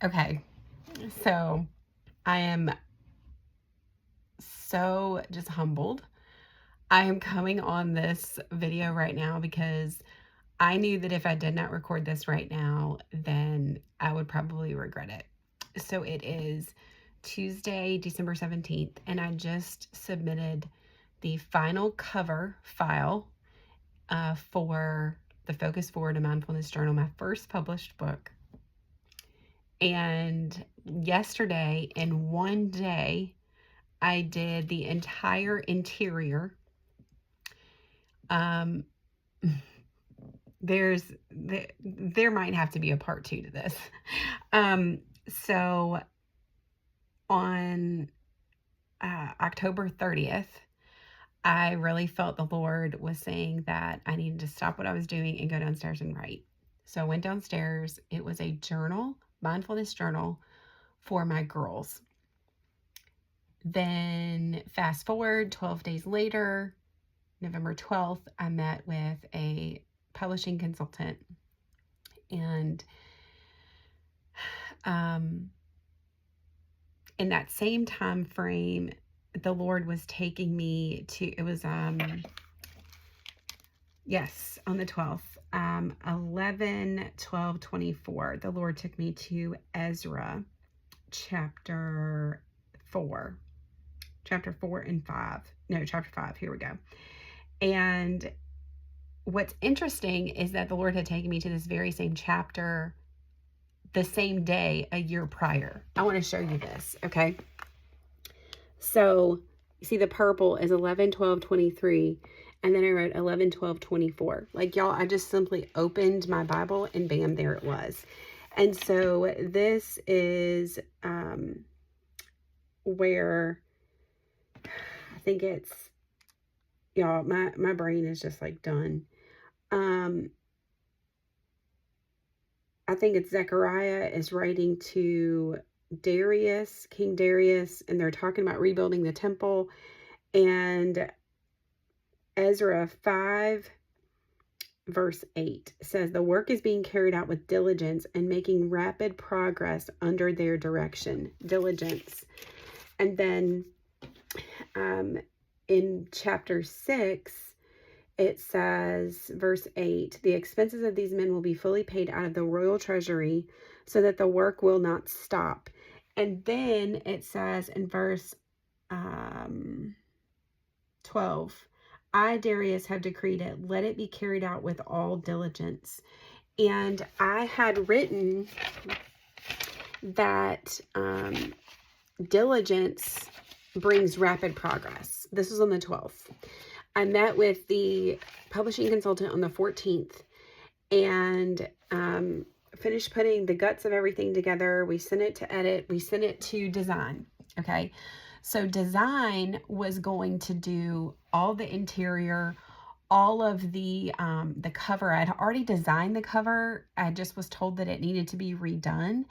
Okay, so I am so just humbled. I am coming on this video right now because I knew that if I did not record this right now, then I would probably regret it. So it is Tuesday, December 17th, and I just submitted the final cover file for the Focus Forward, a Mindfulness Journal, my first published book. And yesterday, in one day, I did the entire interior. Um, there might have to be a part 2 to this. So on October 30th, I really felt the Lord was saying that I needed to stop what I was doing and go downstairs and write. So I went downstairs. It was a journal, mindfulness journal for my girls. Then fast forward 12 days later, November 12th, I met with a publishing consultant, and in that same time frame, the Lord was taking me to, it was yes, on the 12th, 11/12/24, the Lord took me to Ezra chapter 4 and 5. No, chapter 5. Here we go. And what's interesting is that the Lord had taken me to this very same chapter the same day a year prior. I want to show you this, okay? So, you see the purple is 11/12/23, and then I wrote 11/12/24. Like, y'all, I just simply opened my Bible, and bam, there it was. And so this is where I think it's, y'all, my brain is just like done. I think it's Zechariah is writing to Darius, King Darius, and they're talking about rebuilding the temple. And Ezra 5 verse 8 says, the work is being carried out with diligence and making rapid progress under their direction. Diligence. And then in chapter 6, it says, verse 8, the expenses of these men will be fully paid out of the royal treasury so that the work will not stop. And then it says in verse 12, I, Darius, have decreed it. Let it be carried out with all diligence. And I had written that diligence brings rapid progress. This was on the 12th. I met with the publishing consultant on the 14th and finished putting the guts of everything together. We sent it to edit. We sent it to design. Okay. So design was going to do all the interior, all of the cover. I'd already designed the cover. I just was told that it needed to be redone.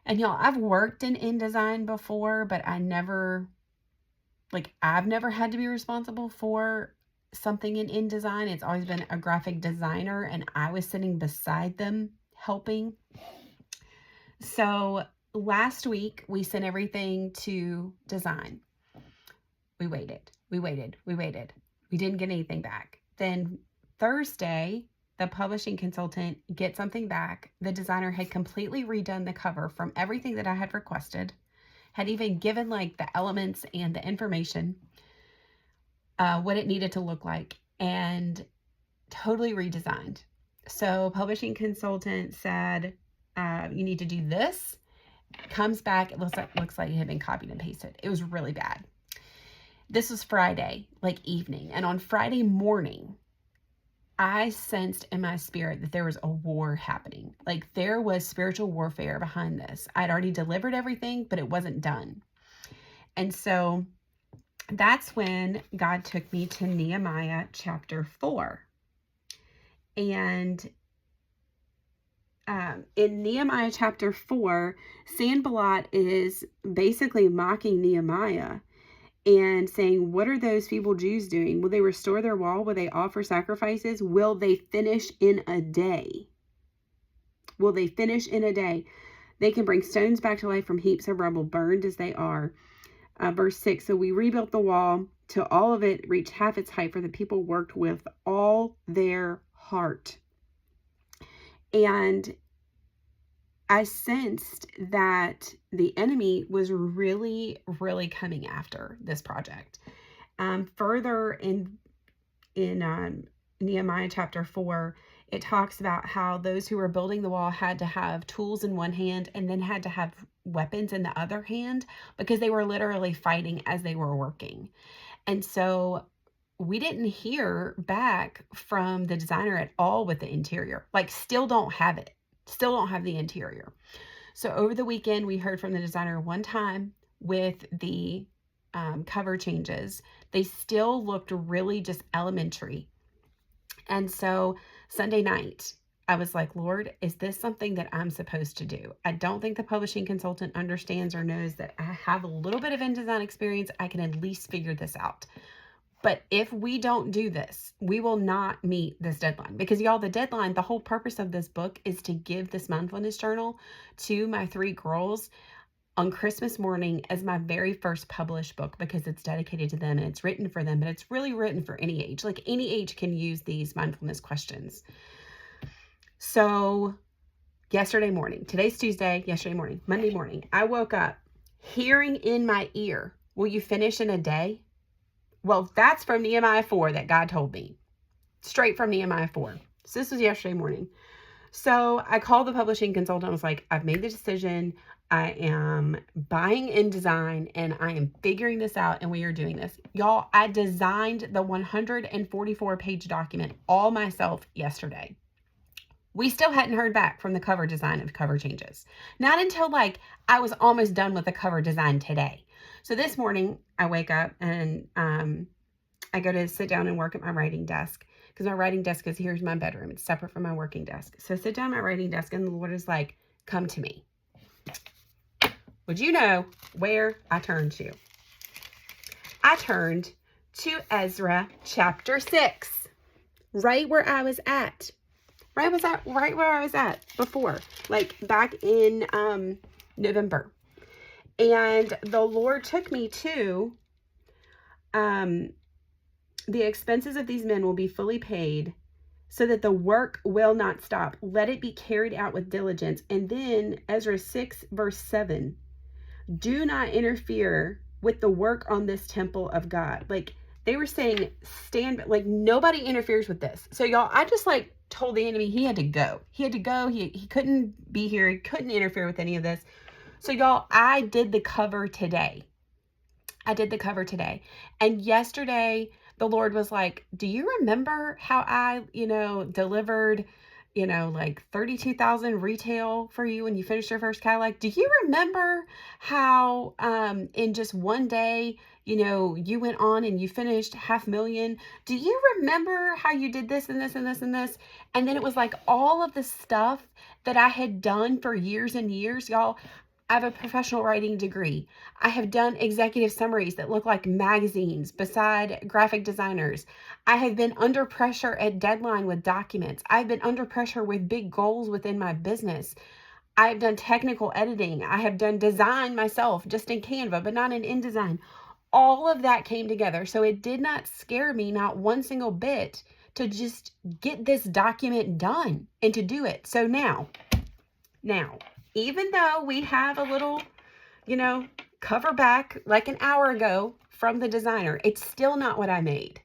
And y'all, I've worked in InDesign before, but I've never had to be responsible for something in InDesign. It's always been a graphic designer, and I was sitting beside them helping. So last week, we sent everything to design. We waited. We didn't get anything back. Then Thursday, the publishing consultant gets something back. The designer had completely redone the cover from everything that I had requested, had even given like the elements and the information, what it needed to look like, and totally redesigned. So publishing consultant said, you need to do this. Comes back, it looks like it had been copied and pasted. It was really bad. This was Friday, like evening. And on Friday morning, I sensed in my spirit that there was a war happening. Like there was spiritual warfare behind this. I'd already delivered everything, but it wasn't done. And so that's when God took me to Nehemiah chapter 4. And in Nehemiah chapter 4, Sanballat is basically mocking Nehemiah and saying, what are those feeble Jews doing? Will they restore their wall? Will they offer sacrifices? Will they finish in a day? Will they finish in a day? They can bring stones back to life from heaps of rubble, burned as they are. Verse 6, so we rebuilt the wall till all of it reached half its height, for the people worked with all their heart. And I sensed that the enemy was really, really coming after this project. Further in Nehemiah chapter 4, it talks about how those who were building the wall had to have tools in one hand and then had to have weapons in the other hand, because they were literally fighting as they were working. And so we didn't hear back from the designer at all with the interior. Like, still don't have it. Still don't have the interior. So over the weekend, we heard from the designer one time with the cover changes. They still looked really just elementary. And so Sunday night, I was like, Lord, is this something that I'm supposed to do? I don't think the publishing consultant understands or knows that I have a little bit of InDesign experience. I can at least figure this out. But if we don't do this, we will not meet this deadline. Because y'all, the deadline, the whole purpose of this book is to give this mindfulness journal to my 3 girls on Christmas morning as my very first published book, because it's dedicated to them and it's written for them, but it's really written for any age. Like, any age can use these mindfulness questions. So yesterday morning, today's Tuesday, yesterday morning, Monday morning, I woke up hearing in my ear, will you finish in a day? Well, that's from Nehemiah 4 that God told me. Straight from Nehemiah 4. So this was yesterday morning. So I called the publishing consultant. I was like, I've made the decision. I am buying InDesign and I am figuring this out, and we are doing this. Y'all, I designed the 144-page document all myself yesterday. We still hadn't heard back from the cover design of cover changes. Not until like I was almost done with the cover design today. So this morning I wake up and I go to sit down and work at my writing desk, because my writing desk is, here's my bedroom. It's separate from my working desk. So I sit down at my writing desk and the Lord is like, come to me. Would you know where I turned to? I turned to Ezra chapter 6, right where I was at. Right where I was at before, like back in November. And the Lord took me to the expenses of these men will be fully paid, so that the work will not stop. Let it be carried out with diligence. And then Ezra 6 verse 7, do not interfere with the work on this temple of God. Like, they were saying, stand, like, nobody interferes with this. So y'all, I just like told the enemy he had to go. He had to go. He couldn't be here. He couldn't interfere with any of this. So y'all, I did the cover today. And yesterday, the Lord was like, do you remember how I, delivered, like 32,000 retail for you when you finished your first Cadillac? Do you remember how in just one day, you went on and you finished 500,000? Do you remember how you did this and this and this and this? And then it was like all of the stuff that I had done for years and years. Y'all, I have a professional writing degree. I have done executive summaries that look like magazines beside graphic designers. I have been under pressure at deadline with documents. I've been under pressure with big goals within my business. I've done technical editing. I have done design myself just in Canva, but not in InDesign. All of that came together. So it did not scare me, not one single bit, to just get this document done and to do it. So now, even though we have a little, cover back like an hour ago from the designer, it's still not what I made.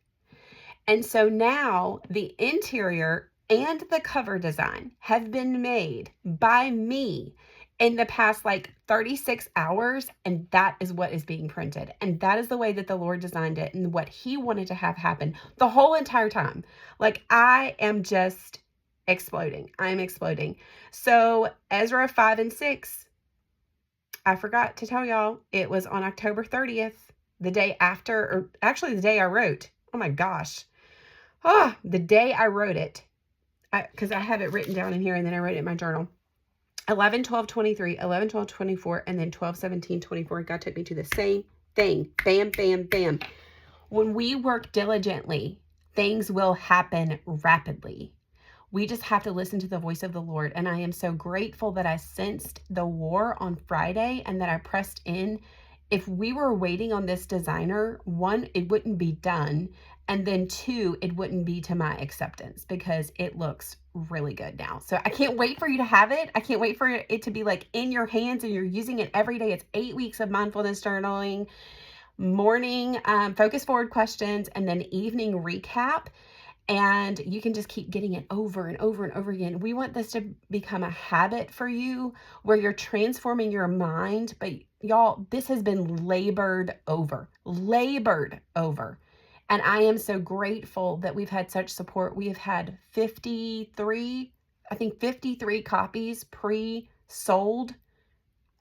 And so now the interior and the cover design have been made by me in the past 36 hours. And that is what is being printed. And that is the way that the Lord designed it and what he wanted to have happen the whole entire time. I am just exploding. I'm exploding. So Ezra 5 and 6, I forgot to tell y'all, it was on October 30th, the day after, or actually the day I wrote. Oh my gosh. The day I wrote it, because I have it written down in here and then I wrote it in my journal. 11/12/23, 11/12/24, and then 12/17/24. God took me to the same thing. Bam, bam, bam. When we work diligently, things will happen rapidly. We just have to listen to the voice of the Lord. And I am so grateful that I sensed the war on Friday and that I pressed in. If we were waiting on this designer, one, it wouldn't be done. And then two, it wouldn't be to my acceptance because it looks really good now. So I can't wait for you to have it. I can't wait for it to be like in your hands and you're using it every day. It's 8 weeks of mindfulness journaling, morning focus forward questions, and then evening recap. And you can just keep getting it over and over and over again. We want this to become a habit for you where you're transforming your mind. But y'all, this has been labored over. And I am so grateful that we've had such support. We have had 53 copies pre-sold.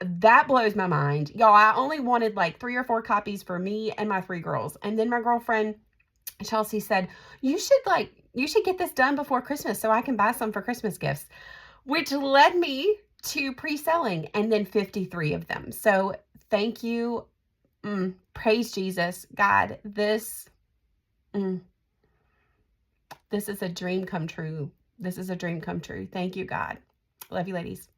That blows my mind. Y'all, I only wanted like 3 or 4 copies for me and my 3 girls. And then my girlfriend, Chelsea, said, you should get this done before Christmas so I can buy some for Christmas gifts, which led me to pre-selling and then 53 of them. So thank you. Praise Jesus. God, this is a dream come true. This is a dream come true. Thank you, God. Love you, ladies.